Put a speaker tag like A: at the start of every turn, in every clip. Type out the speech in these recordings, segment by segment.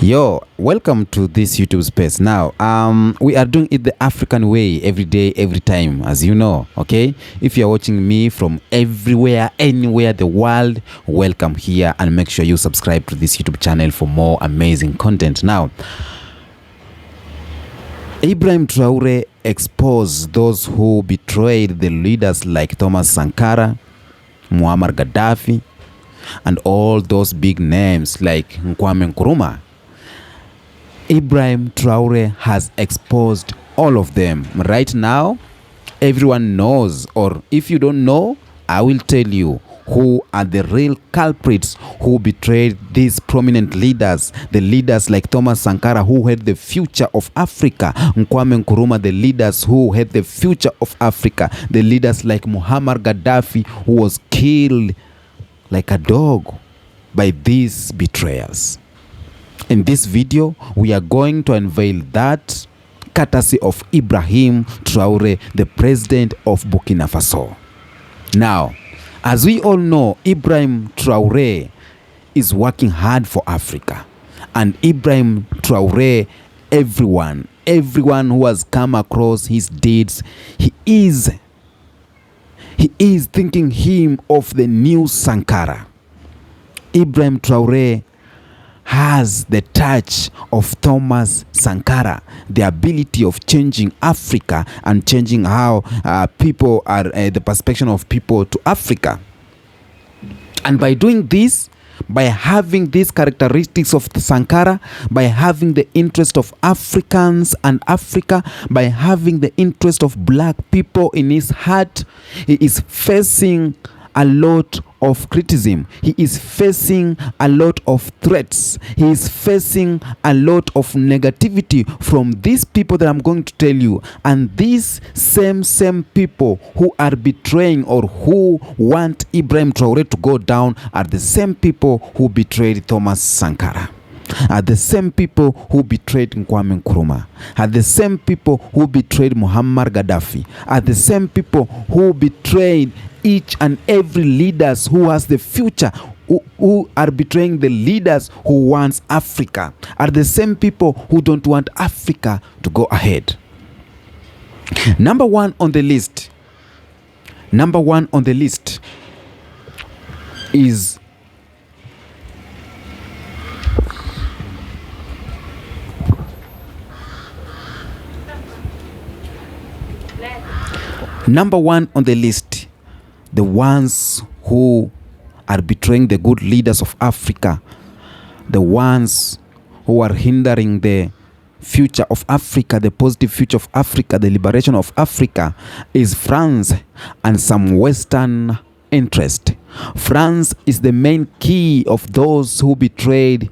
A: Yo, welcome to this YouTube space. Now, we are doing it the African way, every day, every time, as you know, okay? If you're watching me from everywhere, anywhere the world, welcome here, and make sure you subscribe to this YouTube channel for more amazing content. Now, Ibrahim Traore exposed those who betrayed the leaders like Thomas Sankara, Muammar Gaddafi, and all those big names like Kwame Nkrumah. Ibrahim Traore has exposed all of them. Right now, everyone knows, or if you don't know, I will tell you who are the real culprits who betrayed these prominent leaders. The leaders like Thomas Sankara, who had the future of Africa. Kwame Nkrumah, the leaders who had the future of Africa. The leaders like Muammar Gaddafi, who was killed like a dog by these betrayals. In this video, we are going to unveil that courtesy of Ibrahim Traore, the president of Burkina Faso. Now, as we all know, Ibrahim Traore is working hard for Africa. And Ibrahim Traore, everyone who has come across his deeds, he is thinking him of the new Sankara. Ibrahim Traore has the touch of Thomas Sankara, the ability of changing Africa and changing how people are, the perspective of people to Africa. And by doing this, by having these characteristics of the Sankara, by having the interest of Africans and Africa, by having the interest of black people in his heart, he is facing a lot of criticism. He is facing a lot of threats. He is facing a lot of negativity from these people that I'm going to tell you. And these same people who are betraying or who want Ibrahim Traore to go down are the same people who betrayed Thomas Sankara, are the same people who betrayed Kwame Nkrumah, are the same people who betrayed Muammar Gaddafi, are the same people who betrayed each and every leaders who has the future, who are betraying the leaders who wants Africa, are the same people who don't want Africa to go ahead. Number one on the list is the ones who are betraying the good leaders of Africa, the ones who are hindering the future of Africa, the positive future of Africa, the liberation of Africa, is France and some Western interest. France is the main key of those who betrayed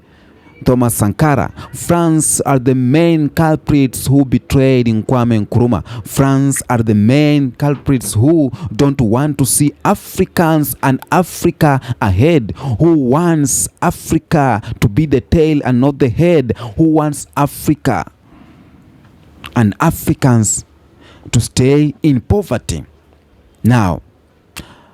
A: Thomas Sankara. France are the main culprits who betrayed Kwame Nkrumah. France are the main culprits who don't want to see Africans and Africa ahead, who wants Africa to be the tail and not the head, who wants Africa and Africans to stay in poverty. Now,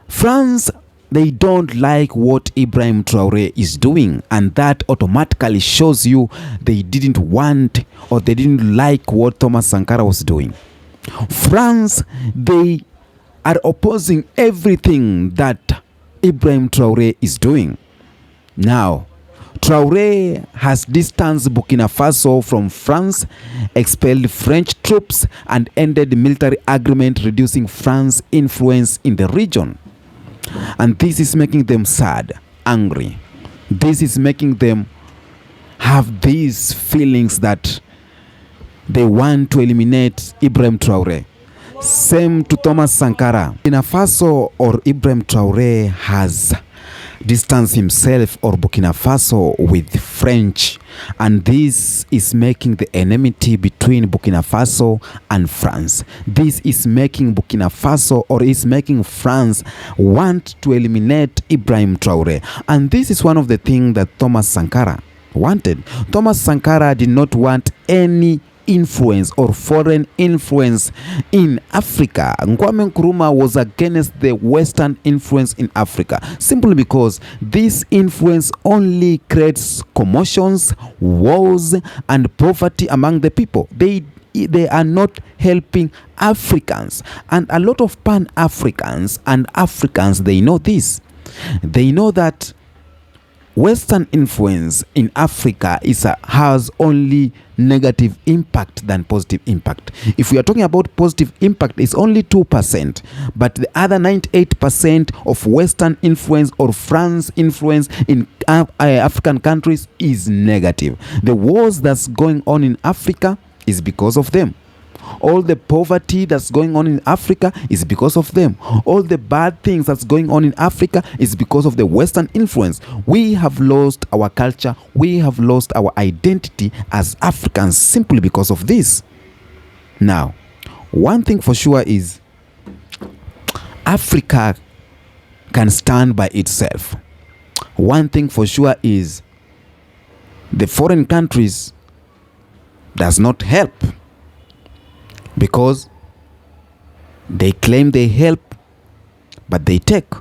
A: France, they don't like what Ibrahim Traore is doing, and that automatically shows you they didn't want or they didn't like what Thomas Sankara was doing. France, they are opposing everything that Ibrahim Traore is doing. Now, Traore has distanced Burkina Faso from France, expelled French troops, and ended the military agreement, reducing France's influence in the region. And this is making them sad, angry. This is making them have these feelings that they want to eliminate Ibrahim Traore. Same to Thomas Sankara. Burkina Faso or Ibrahim Traore has distanced himself or Burkina Faso with French, and this is making the enmity between Burkina Faso and France. This is making Burkina Faso or is making France want to eliminate Ibrahim Traore, and this is one of the things that Thomas Sankara wanted. Thomas Sankara did not want any influence or foreign influence in Africa. Kwame Nkrumah was against the Western influence in Africa simply because this influence only creates commotions, wars, and poverty among the people. They are not helping Africans, and a lot of Pan-Africans and Africans, they know this. They know that Western influence in Africa has only negative impact than positive impact. If we are talking about positive impact, it's only 2%, but the other 98% of Western influence or France influence in African countries is negative. The wars that's going on in Africa is because of them. All the poverty that's going on in Africa is because of them. All the bad things that's going on in Africa is because of the Western influence. We have lost our culture. We have lost our identity as Africans simply because of this. Now, one thing for sure is Africa can stand by itself. One thing for sure is the foreign countries does not help, because they claim they help, but they take.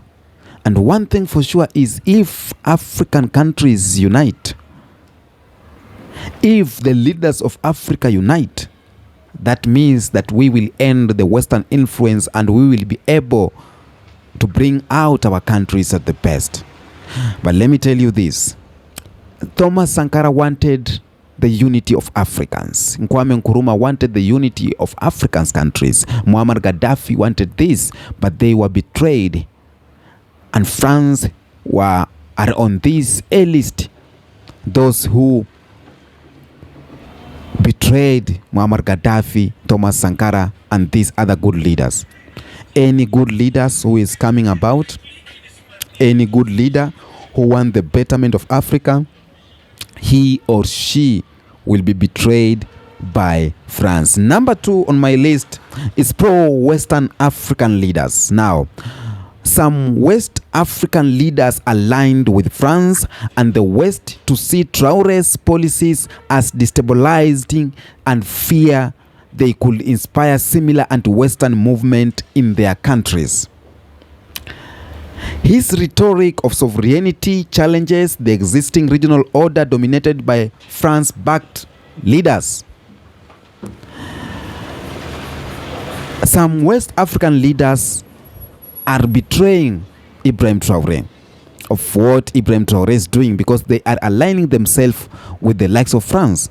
A: And one thing for sure is if African countries unite, if the leaders of Africa unite, that means that we will end the Western influence and we will be able to bring out our countries at the best. But let me tell you this. Thomas Sankara wanted the unity of Africans. Kwame Nkrumah wanted the unity of African countries. Muammar Gaddafi wanted this, but they were betrayed. And France are on this A list. Those who betrayed Muammar Gaddafi, Thomas Sankara, and these other good leaders. Any good leaders who is coming about, any good leader who want the betterment of Africa, he or she will be betrayed by France. Number 2 on my list is pro-Western African leaders. Now, some West African leaders aligned with France and the West to see Traore's policies as destabilizing and fear they could inspire similar anti-Western movement in their countries. His rhetoric of sovereignty challenges the existing regional order dominated by France-backed leaders. Some West African leaders are betraying Ibrahim Traore of what Ibrahim Traore is doing because they are aligning themselves with the likes of France.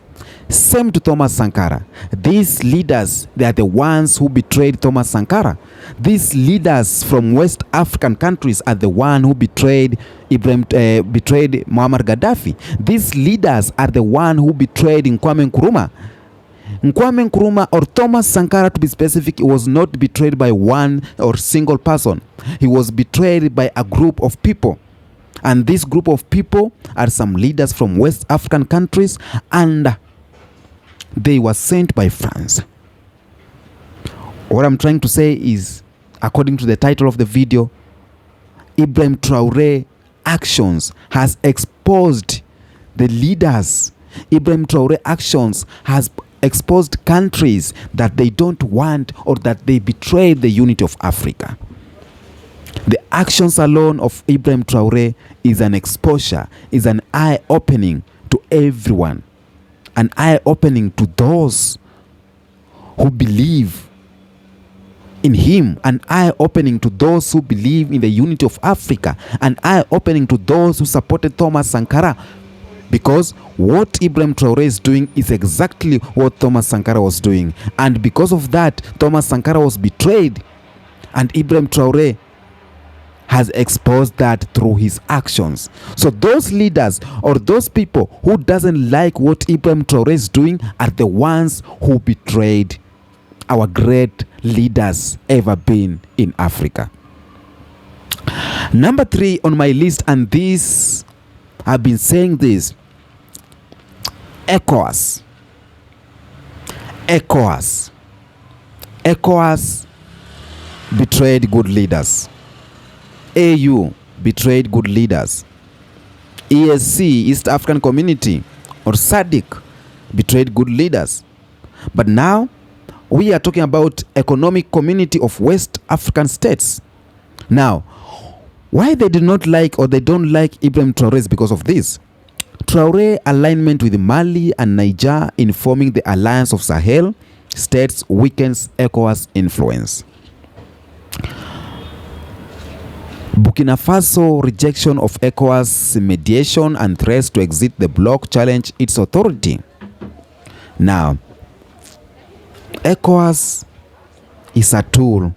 A: Same to Thomas Sankara. These leaders, they are the ones who betrayed Thomas Sankara. These leaders from West African countries are the one who betrayed Muammar Gaddafi. These leaders are the one who betrayed Kwame Nkrumah. Kwame Nkrumah, or Thomas Sankara to be specific, was not betrayed by one or single person. He was betrayed by a group of people. And this group of people are some leaders from West African countries, and they were sent by France. What I'm trying to say is, according to the title of the video, Ibrahim Traore actions has exposed the leaders. Ibrahim Traore actions has exposed countries that they don't want or that they betrayed the unity of Africa. The actions alone of Ibrahim Traore is an exposure, is an eye-opening to everyone. An eye-opening to those who believe in him, an eye-opening to those who believe in the unity of Africa, an eye-opening to those who supported Thomas Sankara, because what Ibrahim Traore is doing is exactly what Thomas Sankara was doing. And because of that, Thomas Sankara was betrayed, and Ibrahim Traore has exposed that through his actions. So those leaders or those people who doesn't like what Ibrahim Traore is doing are the ones who betrayed our great leaders ever been in Africa. Number 3 on my list, and this, I've been saying this, ECOWAS. ECOWAS betrayed good leaders. AU betrayed good leaders. ESC, East African Community, or SADC, betrayed good leaders. But now we are talking about economic community of West African states. Now, why they do not like or they don't like Ibrahim Traore is because of this. Traore alignment with Mali and Niger in forming the Alliance of Sahel states weakens ECOWAS influence. Burkina Faso rejection of ECOWAS mediation and threats to exit the bloc challenge its authority. Now, ECOWAS is a tool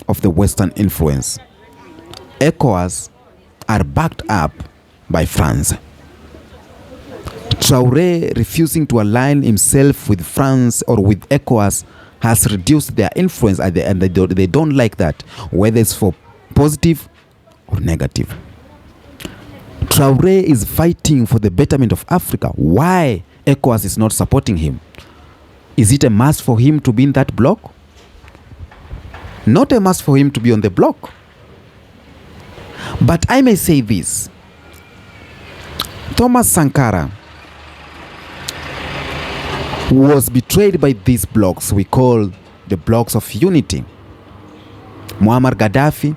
A: of the Western influence. ECOWAS are backed up by France. Traore refusing to align himself with France or with ECOWAS has reduced their influence, and they don't like that, whether it's for positive or negative. Traore is fighting for the betterment of Africa. Why ECOWAS is not supporting him? Is it a must for him to be in that bloc? Not a must for him to be on the bloc. But I may say this. Thomas Sankara was betrayed by these blocs we call the blocs of unity. Muammar Gaddafi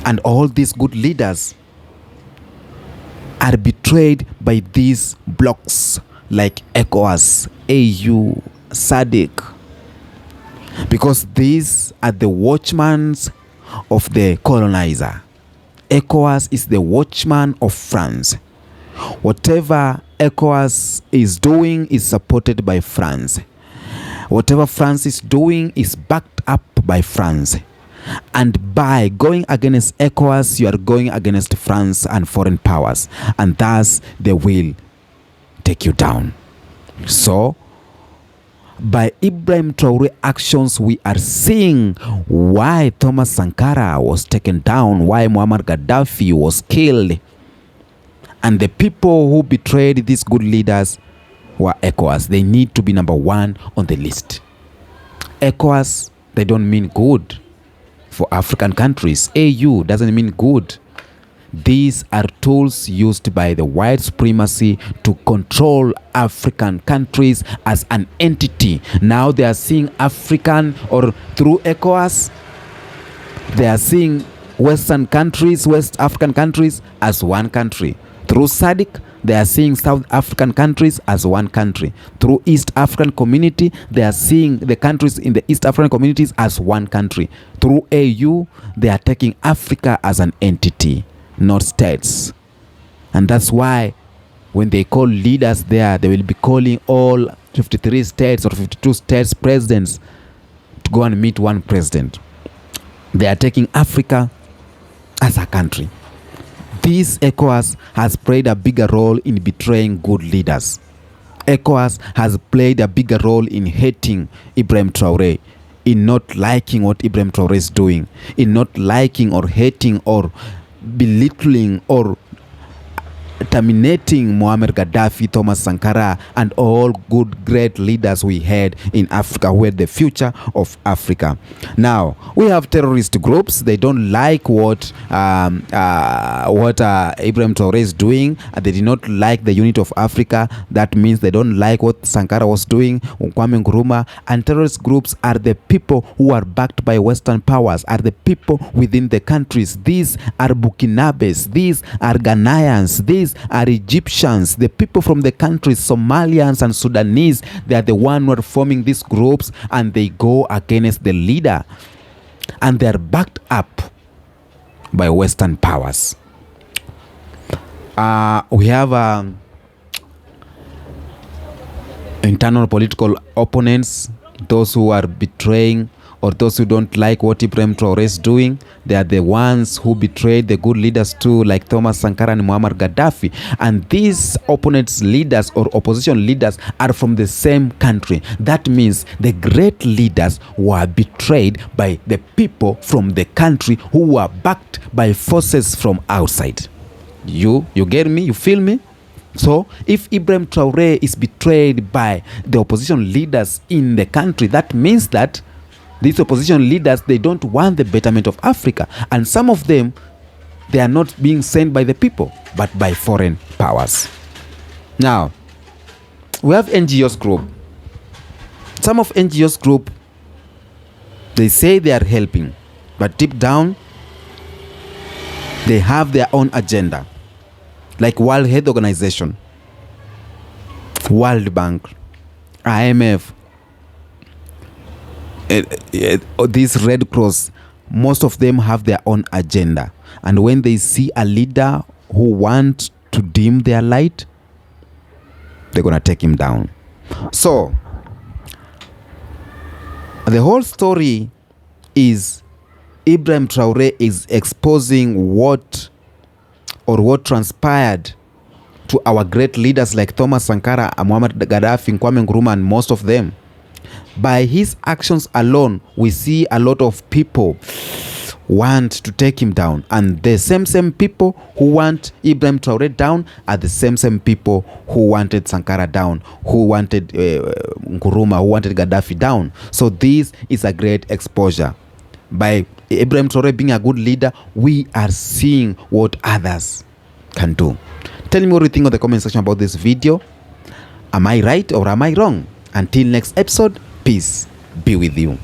A: and all these good leaders are betrayed by these blocs like ECOWAS, AU, SADC, because these are the watchmen of the colonizer. ECOWAS is the watchman of France. Whatever ECOWAS is doing is supported by France. Whatever France is doing is backed up by France. And by going against ECOWAS, you are going against France and foreign powers. And thus, they will take you down. So, by Ibrahim Traore actions, we are seeing why Thomas Sankara was taken down, why Muammar Gaddafi was killed. And the people who betrayed these good leaders were ECOWAS. They need to be number one on the list. ECOWAS, they don't mean good for African countries. AU doesn't mean good. These are tools used by the white supremacy to control African countries as an entity. Now they are seeing African, or through ECOWAS, they are seeing Western countries, West African countries as one country. Through SADC, they are seeing South African countries as one country. Through East African community, they are seeing the countries in the East African communities as one country. Through AU, they are taking Africa as an entity, not states. And that's why when they call leaders there, they will be calling all 53 states or 52 states presidents to go and meet one president. They are taking Africa as a country. This ECOWAS has played a bigger role in betraying good leaders. ECOWAS has played a bigger role in hating Ibrahim Traore, in not liking what Ibrahim Traore is doing, in not liking or hating or belittling or terminating Muammar Gaddafi, Thomas Sankara, and all good, great leaders we had in Africa, who had the future of Africa. Now, we have terrorist groups. They don't like what Ibrahim Traore is doing. They did not like the unity of Africa. That means they don't like what Sankara was doing, Kwame Nkrumah. And terrorist groups are the people who are backed by Western powers, are the people within the countries. These are Burkinabes. These are Ghanaians. These are Egyptians, the people from the countries, Somalians and Sudanese. They are the one who are forming these groups, and they go against the leader, and they are backed up by Western powers. We have internal political opponents, those who are betraying or those who don't like what Ibrahim Traore is doing. They are the ones who betrayed the good leaders too, like Thomas Sankara and Muammar Gaddafi. And these opponents, leaders or opposition leaders, are from the same country. That means the great leaders were betrayed by the people from the country who were backed by forces from outside. You get me? You feel me? So, if Ibrahim Traore is betrayed by the opposition leaders in the country, that means that these opposition leaders, they don't want the betterment of Africa. And some of them, they are not being sent by the people, but by foreign powers. Now, We have NGOs group. Some of NGOs group, they say they are helping, but deep down, they have their own agenda. Like World Health Organization, World Bank, IMF, this Red Cross, most of them have their own agenda. And when they see a leader who wants to dim their light, they're going to take him down. So, the whole story is Ibrahim Traore is exposing what transpired to our great leaders like Thomas Sankara, Muammar Gaddafi, Kwame Nkrumah, and most of them. By his actions alone, we see a lot of people want to take him down. And the same people who want Ibrahim Traore down are the same people who wanted Sankara down, who wanted Nkuruma, who wanted Gadaffi down. So this is a great exposure. By Ibrahim Traore being a good leader, we are seeing what others can do. Tell me what you think in the comment section about this video. Am I right or am I wrong? Until next episode, peace be with you.